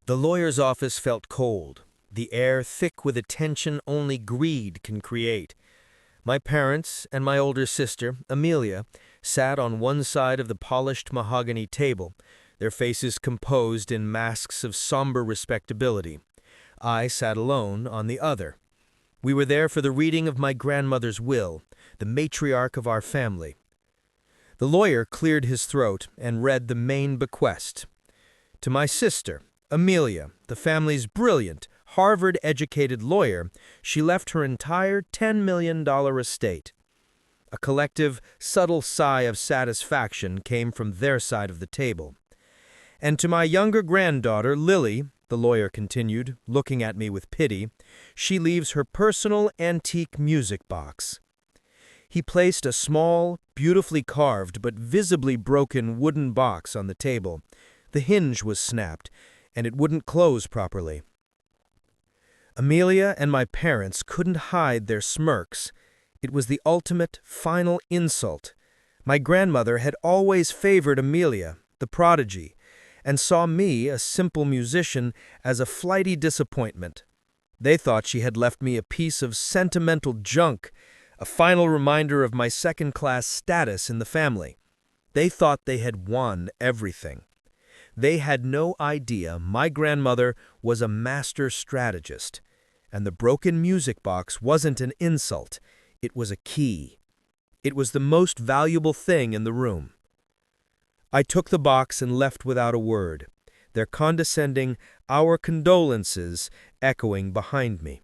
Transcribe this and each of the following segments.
The lawyer's office felt cold, the air thick with a tension only greed can create. My parents and my older sister, Amelia, sat on one side of the polished mahogany table, their faces composed in masks of somber respectability. I sat alone on the other. We were there for the reading of my grandmother's will, the matriarch of our family. The lawyer cleared his throat and read the main bequest. To my sister, Amelia, the family's brilliant, Harvard-educated lawyer, she left her entire $10 million estate. A collective, subtle sigh of satisfaction came from their side of the table. And to my younger granddaughter, Lily, the lawyer continued, looking at me with pity, she leaves her personal antique music box. He placed a small, beautifully carved but visibly broken wooden box on the table. The hinge was snapped, and it wouldn't close properly. Amelia and my parents couldn't hide their smirks. It was the ultimate, final insult. My grandmother had always favored Amelia, the prodigy, and saw me, a simple musician, as a flighty disappointment. They thought she had left me a piece of sentimental junk, a final reminder of my second-class status in the family. They thought they had won everything. They had no idea my grandmother was a master strategist, and the broken music box wasn't an insult, it was a key. It was the most valuable thing in the room. I took the box and left without a word, their condescending "our condolences" echoing behind me.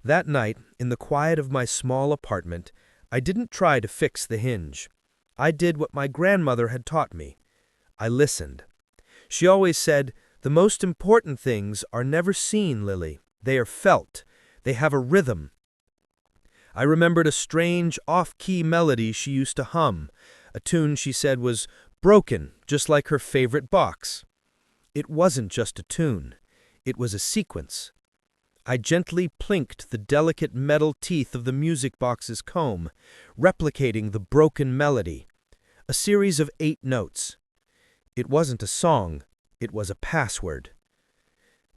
That night, in the quiet of my small apartment, I didn't try to fix the hinge. I did what my grandmother had taught me. I listened. She always said, "The most important things are never seen, Lily. They are felt. They have a rhythm." I remembered a strange, off-key melody she used to hum, a tune she said was broken, just like her favorite box. It wasn't just a tune. It was a sequence. I gently plinked the delicate metal teeth of the music box's comb, replicating the broken melody, a series of 8 notes. It wasn't a song, it was a password.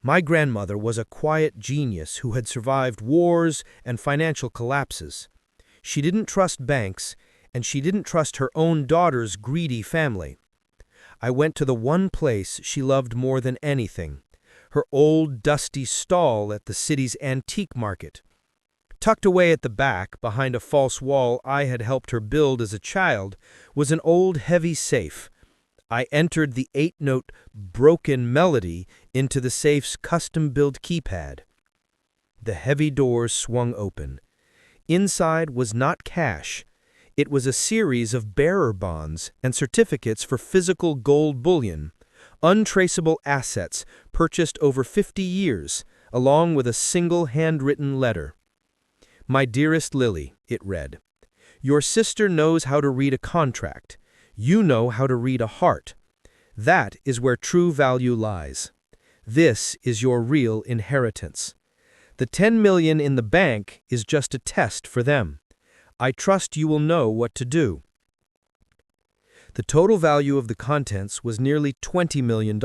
My grandmother was a quiet genius who had survived wars and financial collapses. She didn't trust banks, and she didn't trust her own daughter's greedy family. I went to the one place she loved more than anything, her old dusty stall at the city's antique market. Tucked away at the back, behind a false wall I had helped her build as a child, was an old heavy safe. I entered the 8-note broken melody into the safe's custom-built keypad. The heavy doors swung open. Inside was not cash. It was a series of bearer bonds and certificates for physical gold bullion, untraceable assets purchased over 50 years, along with a single handwritten letter. "My dearest Lily," it read, "your sister knows how to read a contract. You know how to read a heart. That is where true value lies. This is your real inheritance. The 10 million in the bank is just a test for them. I trust you will know what to do." The total value of the contents was nearly $20 million.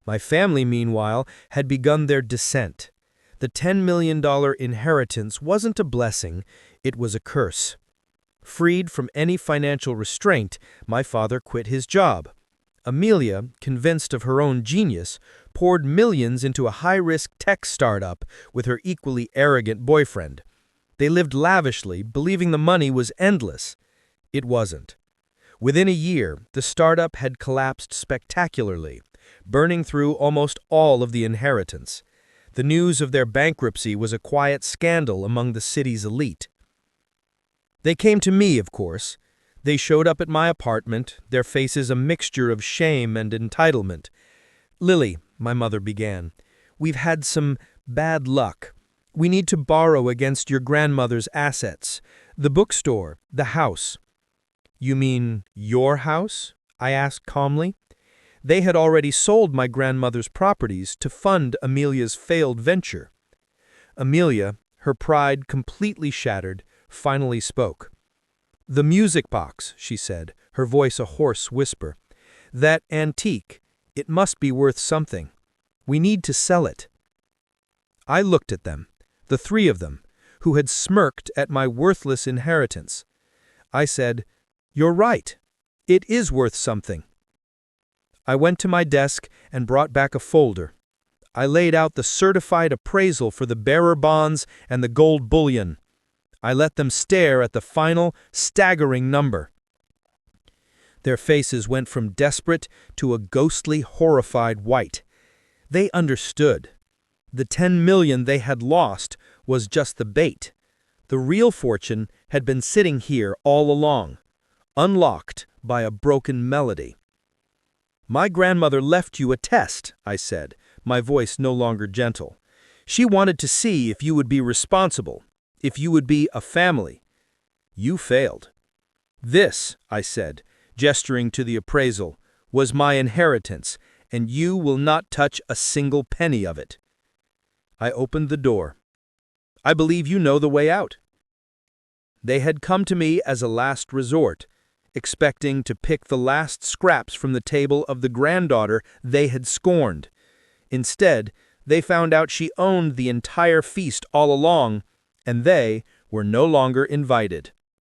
My family, meanwhile, had begun their descent. The $10 million inheritance wasn't a blessing, it was a curse. Freed from any financial restraint, my father quit his job. Amelia, convinced of her own genius, poured millions into a high-risk tech startup with her equally arrogant boyfriend. They lived lavishly, believing the money was endless. It wasn't. Within a year, the startup had collapsed spectacularly, burning through almost all of the inheritance. The news of their bankruptcy was a quiet scandal among the city's elite. They came to me, of course. They showed up at my apartment, their faces a mixture of shame and entitlement. "Lily," my mother began, "we've had some bad luck. We need to borrow against your grandmother's assets. The bookstore, the house." "You mean your house?" I asked calmly. They had already sold my grandmother's properties to fund Amelia's failed venture. Amelia, her pride completely shattered, finally spoke. "The music box," she said, her voice a hoarse whisper. "That antique, it must be worth something. We need to sell it." I looked at them, the three of them, who had smirked at my worthless inheritance. I said, "You're right. It is worth something." I went to my desk and brought back a folder. I laid out the certified appraisal for the bearer bonds and the gold bullion. I let them stare at the final, staggering number. Their faces went from desperate to a ghostly, horrified white. They understood. The 10 million they had lost was just the bait. The real fortune had been sitting here all along, unlocked by a broken melody. "My grandmother left you a test," I said, my voice no longer gentle. "She wanted to see if you would be responsible, if you would be a family. You failed. This," I said, gesturing to the appraisal, "was my inheritance, and you will not touch a single penny of it." I opened the door. "I believe you know the way out." They had come to me as a last resort, expecting to pick the last scraps from the table of the granddaughter they had scorned. Instead, they found out she owned the entire feast all along, and they were no longer invited.